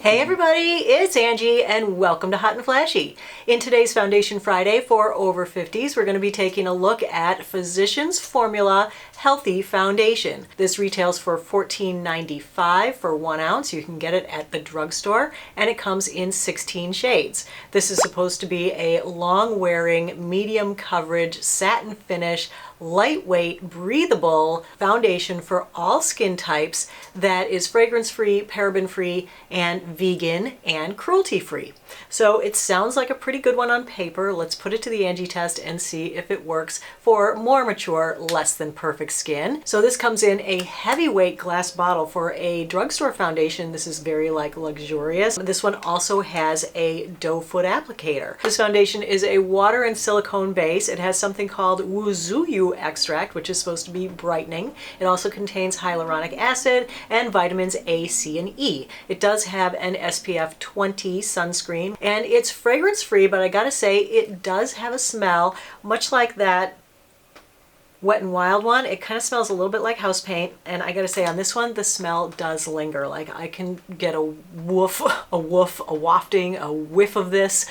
Hey everybody, it's Angie and welcome to Hot and Flashy. In today's Foundation Friday for over 50s, we're going to be taking a look at Physicians Formula Healthy Foundation. This retails for $14.95 for 1 ounce. You can get it at the drugstore and it comes in 16 shades. This is supposed to be a long-wearing, medium coverage, satin finish, lightweight, breathable foundation for all skin types that is fragrance-free, paraben-free, and vegan and cruelty-free. So it sounds like a pretty good one on paper. Let's put it to the Angie test and see if it works for more mature, less than perfect skin. So this comes in a heavyweight glass bottle for a drugstore foundation. This is very luxurious. This one also has a doe foot applicator. This foundation is a water and silicone base. It has something called wuzuyu extract, which is supposed to be brightening. It also contains hyaluronic acid and vitamins A, C, and E. It does have an SPF 20 sunscreen and it's fragrance free, but I gotta say it does have a smell much like that Wet n Wild one. It kind of smells a little bit like house paint, and I gotta say on this one the smell does linger. Like I can get a woof, a wafting, a whiff of this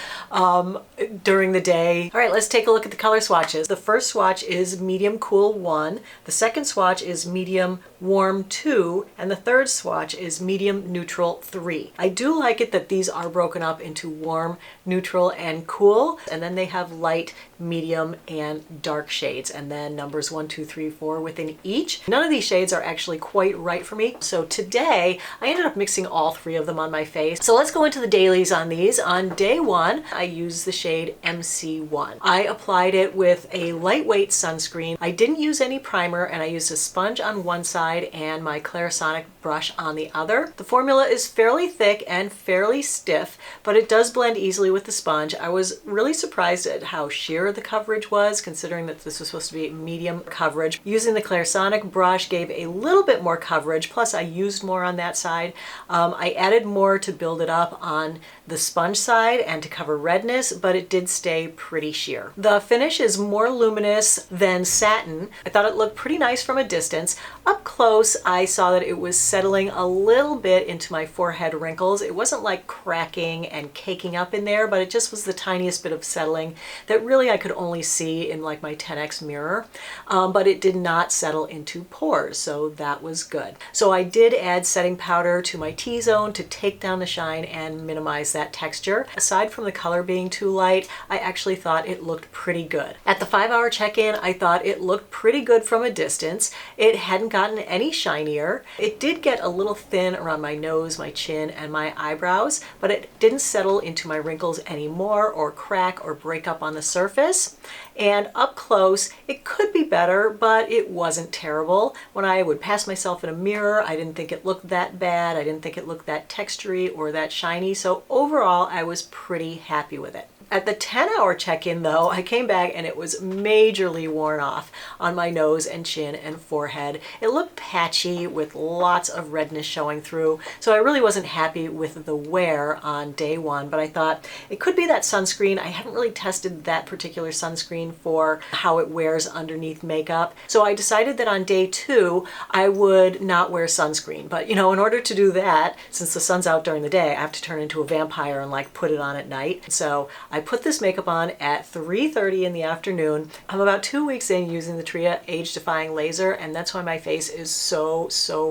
during the day. All right, let's take a look at the color swatches. The first swatch is medium cool 1, the second swatch is medium warm 2, and the third swatch is medium neutral 3. I do like it that these are broken up into warm, neutral, and cool, and then they have light, medium, and dark shades, and then numbers 1, 2, 3, 4 within each. None of these shades are actually quite right for me, so today I ended up mixing all 3 of them on my face. So let's go into the dailies on these. On day 1, I used the shade MC1. I applied it with a lightweight sunscreen. I didn't use any primer, and I used a sponge on one side and my Clarisonic brush on the other. The formula is fairly thick and fairly stiff, but it does blend easily with the sponge. I was really surprised at how sheer the coverage was, considering that this was supposed to be medium coverage. Using the Clarisonic brush gave a little bit more coverage, plus I used more on that side. I added more to build it up on the sponge side and to cover redness, but it did stay pretty sheer. The finish is more luminous than satin. I thought it looked pretty nice from a distance. Up close, I saw that it was settling a little bit into my forehead wrinkles. It wasn't like cracking and caking up in there, but it just was the tiniest bit of settling that really I could only see in like my 10x mirror. But it did not settle into pores, so that was good. So I did add setting powder to my T-zone to take down the shine and minimize that texture. Aside from the color being too light, I actually thought it looked pretty good. At the 5-hour check-in, I thought it looked pretty good from a distance. It hadn't gotten any shinier. It did get a little thin around my nose, my chin, and my eyebrows, but it didn't settle into my wrinkles anymore or crack or break up on the surface. And up close, it could be better, but it wasn't terrible. When I would pass myself in a mirror, I didn't think it looked that bad. I didn't think it looked that textury or that shiny. So overall, I was pretty happy with it. At the 10-hour check-in though, I came back and it was majorly worn off on my nose and chin and forehead. It looked patchy with lots of redness showing through. So I really wasn't happy with the wear on day 1, but I thought it could be that sunscreen. I haven't really tested that particular sunscreen for how it wears underneath makeup. So I decided that on day 2, I would not wear sunscreen. But you know, in order to do that, since the sun's out during the day, I have to turn into a vampire and like put it on at night. So I put this makeup on at 3:30 in the afternoon. I'm about 2 weeks in using the Tria Age Defying Laser, and that's why my face is so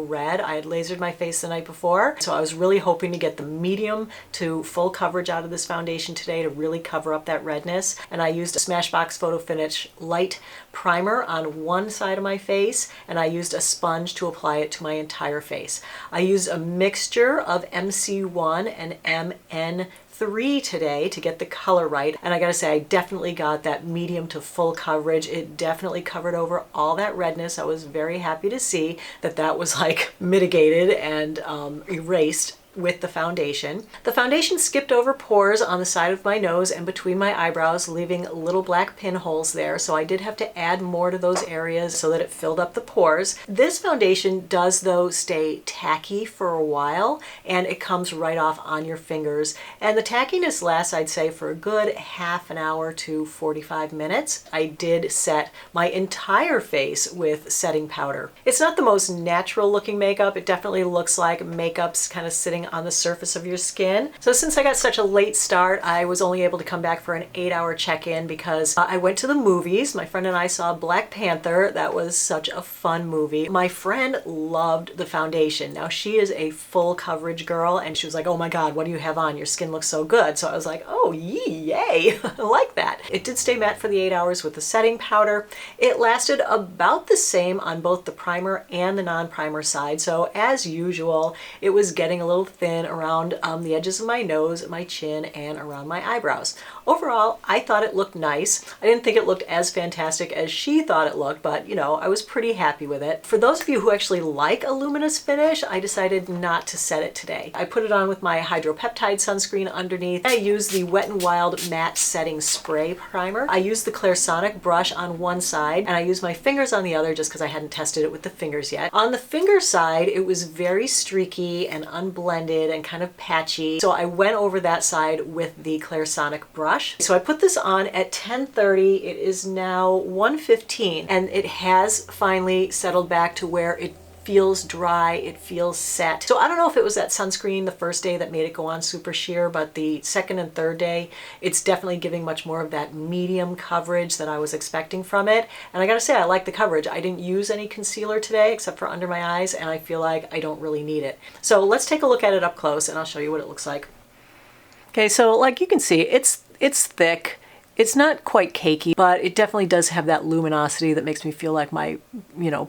red. I had lasered my face the night before, so I was really hoping to get the medium to full coverage out of this foundation today to really cover up that redness. And I used a Smashbox Photo Finish light primer on one side of my face, and I used a sponge to apply it to my entire face. I used a mixture of MC1 and MN3 today to get the color right, and I gotta say I definitely got that medium to full coverage. It definitely covered over all that redness. I was very happy to see that that was like mitigated and erased with the foundation. The foundation skipped over pores on the side of my nose and between my eyebrows, leaving little black pinholes there, so I did have to add more to those areas so that it filled up the pores. This foundation does though stay tacky for a while, and it comes right off on your fingers, and the tackiness lasts, I'd say, for a good half an hour to 45 minutes. I did set my entire face with setting powder. It's not the most natural looking makeup. It definitely looks like makeup's kind of sitting going on the surface of your skin. So since I got such a late start, I was only able to come back for an 8-hour check-in because I went to the movies. My friend and I saw Black Panther. That was such a fun movie. My friend loved the foundation. Now she is a full coverage girl and she was like, oh my God, what do you have on? Your skin looks so good. So I was like, oh yay, I like that. It did stay matte for the 8 hours with the setting powder. It lasted about the same on both the primer and the non-primer side. So as usual, it was getting a little thin around the edges of my nose, my chin, and around my eyebrows. Overall, I thought it looked nice. I didn't think it looked as fantastic as she thought it looked, but you know, I was pretty happy with it. For those of you who actually like a luminous finish, I decided not to set it today. I put it on with my hydropeptide sunscreen underneath. I used the Wet n Wild matte setting spray primer. I used the Clairsonic brush on one side and I used my fingers on the other just because I hadn't tested it with the fingers yet. On the finger side, it was very streaky and unblended and kind of patchy. So I went over that side with the Clairsonic brush. So I put this on at 10:30. It is now 1:15 and it has finally settled back to where it feels dry, it feels set. So I don't know if it was that sunscreen the first day that made it go on super sheer, but the second and third day, it's definitely giving much more of that medium coverage that I was expecting from it. And I gotta say, I like the coverage. I didn't use any concealer today except for under my eyes, and I feel like I don't really need it. So let's take a look at it up close and I'll show you what it looks like. Okay, so like you can see, it's thick. It's not quite cakey, but it definitely does have that luminosity that makes me feel like my,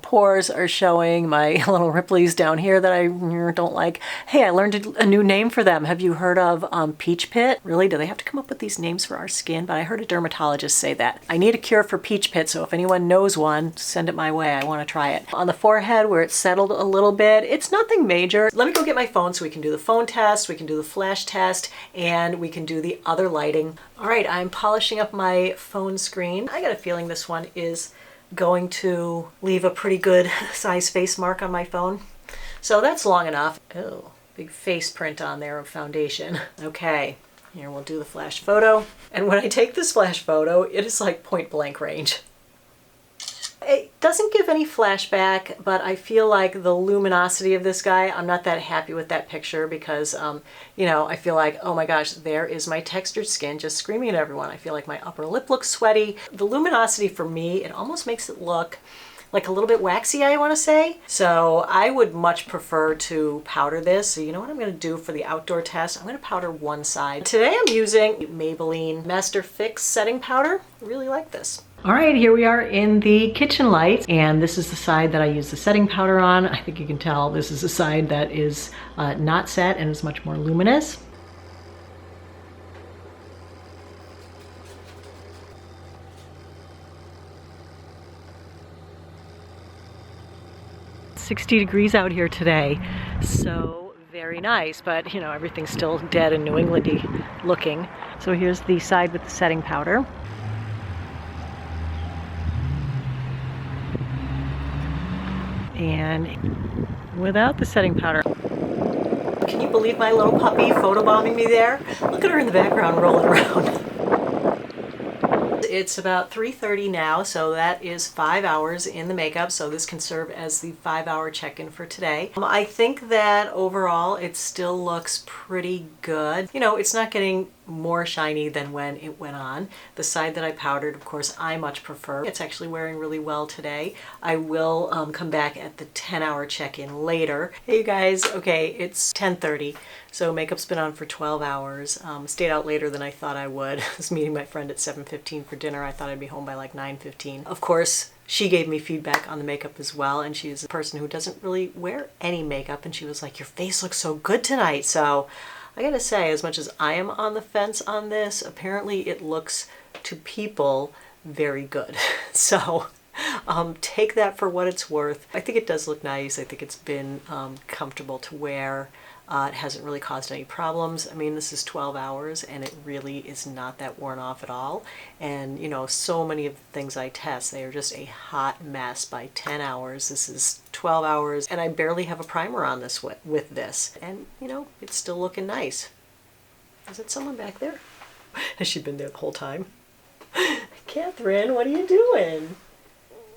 pores are showing, my little ripplies down here that I don't like. Hey, I learned a new name for them. Have you heard of peach pit? Really? Do they have to come up with these names for our skin? But I heard a dermatologist say that. I need a cure for peach pit, so if anyone knows one, send it my way. I want to try it. On the forehead where it's settled a little bit, it's nothing major. Let me go get my phone so we can do the phone test, we can do the flash test, and we can do the other lighting. All right, I'm polishing up my phone screen. I got a feeling this one is going to leave a pretty good size face mark on my phone. So that's long enough. Oh, big face print on there of foundation. Okay, here we'll do the flash photo. And when I take this flash photo, it is like point blank range. It doesn't give any flashback, but I feel like the luminosity of this guy, I'm not that happy with that picture because, I feel like, oh my gosh, there is my textured skin just screaming at everyone. I feel like my upper lip looks sweaty. The luminosity for me, it almost makes it look like a little bit waxy, I want to say. So I would much prefer to powder this. So you know what I'm going to do for the outdoor test? I'm going to powder one side. Today I'm using Maybelline Master Fix setting powder. I really like this. All right, here we are in the kitchen light, and this is the side that I use the setting powder on. I think you can tell this is the side that is not set and is much more luminous. It's 60 degrees out here today, so very nice, but everything's still dead and New Englandy looking. So here's the side with the setting powder. And without the setting powder. Can you believe my little puppy photobombing me there? Look at her in the background rolling around. It's about 3:30 now, so that is 5 hours in the makeup, so this can serve as the 5-hour check-in for today. I think that overall it still looks pretty good. It's not getting more shiny than when it went on. The side that I powdered, of course, I much prefer. It's actually wearing really well today. I will come back at the 10-hour check-in later. Hey you guys, okay, it's 10:30. So makeup's been on for 12 hours. Stayed out later than I thought I would. I was meeting my friend at 7:15 for dinner. I thought I'd be home by like 9:15. Of course, she gave me feedback on the makeup as well, and she's a person who doesn't really wear any makeup, and she was like, your face looks so good tonight. So I gotta say, as much as I am on the fence on this, apparently it looks to people very good. So take that for what it's worth. I think it does look nice. I think it's been comfortable to wear. It hasn't really caused any problems. I mean, this is 12 hours and it really is not that worn off at all. And so many of the things I test, they are just a hot mess by 10 hours. This is 12 hours and I barely have a primer on this with this. And it's still looking nice. Is it someone back there? Has she been there the whole time? Catherine, what are you doing?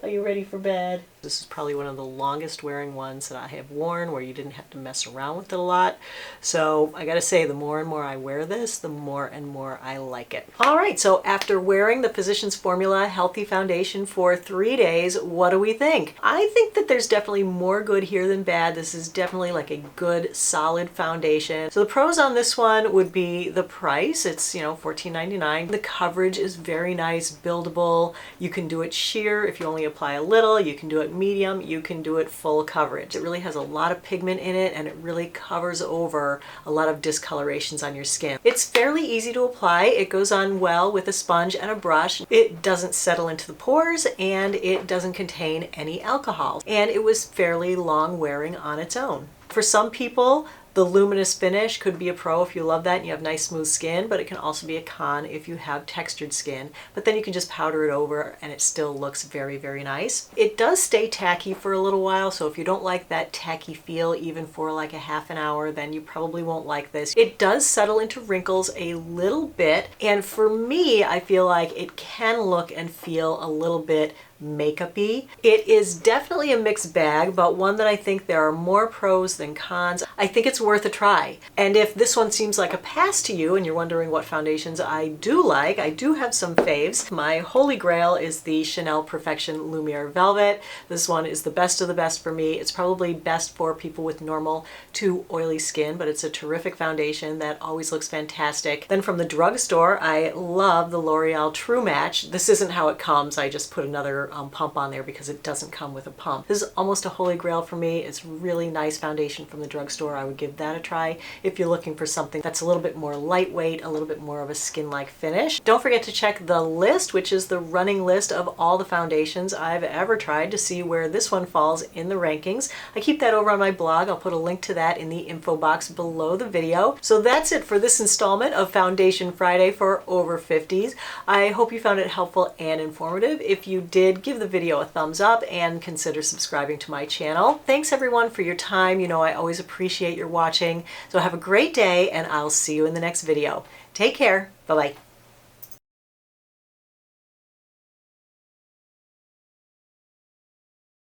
Are you ready for bed? This is probably one of the longest wearing ones that I have worn where you didn't have to mess around with it a lot. So I gotta say, the more and more I wear this, the more and more I like it. All right, so after wearing the Physicians Formula Healthy Foundation for 3 days, what do we think? I think that there's definitely more good here than bad. This is definitely like a good, solid foundation. So the pros on this one would be the price. It's, $14.99. The coverage is very nice, buildable. You can do it sheer if you only apply a little. You can do it medium. You can do it full coverage. It really has a lot of pigment in it, and it really covers over a lot of discolorations on your skin. It's fairly easy to apply. It goes on well with a sponge and a brush. It doesn't settle into the pores, and it doesn't contain any alcohol. And it was fairly long wearing on its own. For some people, the luminous finish could be a pro if you love that and you have nice smooth skin, but it can also be a con if you have textured skin. But then you can just powder it over and it still looks very, very nice. It does stay tacky for a little while, so if you don't like that tacky feel even for like a half an hour, then you probably won't like this. It does settle into wrinkles a little bit, and for me, I feel like it can look and feel a little bit makeup-y. It is definitely a mixed bag, but one that I think there are more pros than cons. I think it's worth a try. And if this one seems like a pass to you and you're wondering what foundations I do like, I do have some faves. My holy grail is the Chanel Perfection Lumiere Velvet. This one is the best of the best for me. It's probably best for people with normal to oily skin, but it's a terrific foundation that always looks fantastic. Then from the drugstore, I love the L'Oreal True Match. This isn't how it comes. I just put another pump on there because it doesn't come with a pump. This is almost a holy grail for me. It's really nice foundation from the drugstore. I would give that a try if you're looking for something that's a little bit more lightweight, a little bit more of a skin-like finish. Don't forget to check the list, which is the running list of all the foundations I've ever tried, to see where this one falls in the rankings. I keep that over on my blog. I'll put a link to that in the info box below the video. So that's it for this installment of Foundation Friday for over 50s. I hope you found it helpful and informative. If you did, give the video a thumbs up and consider subscribing to my channel. Thanks everyone for your time. I always appreciate your watching. So have a great day, and I'll see you in the next video. Take care. Bye-bye.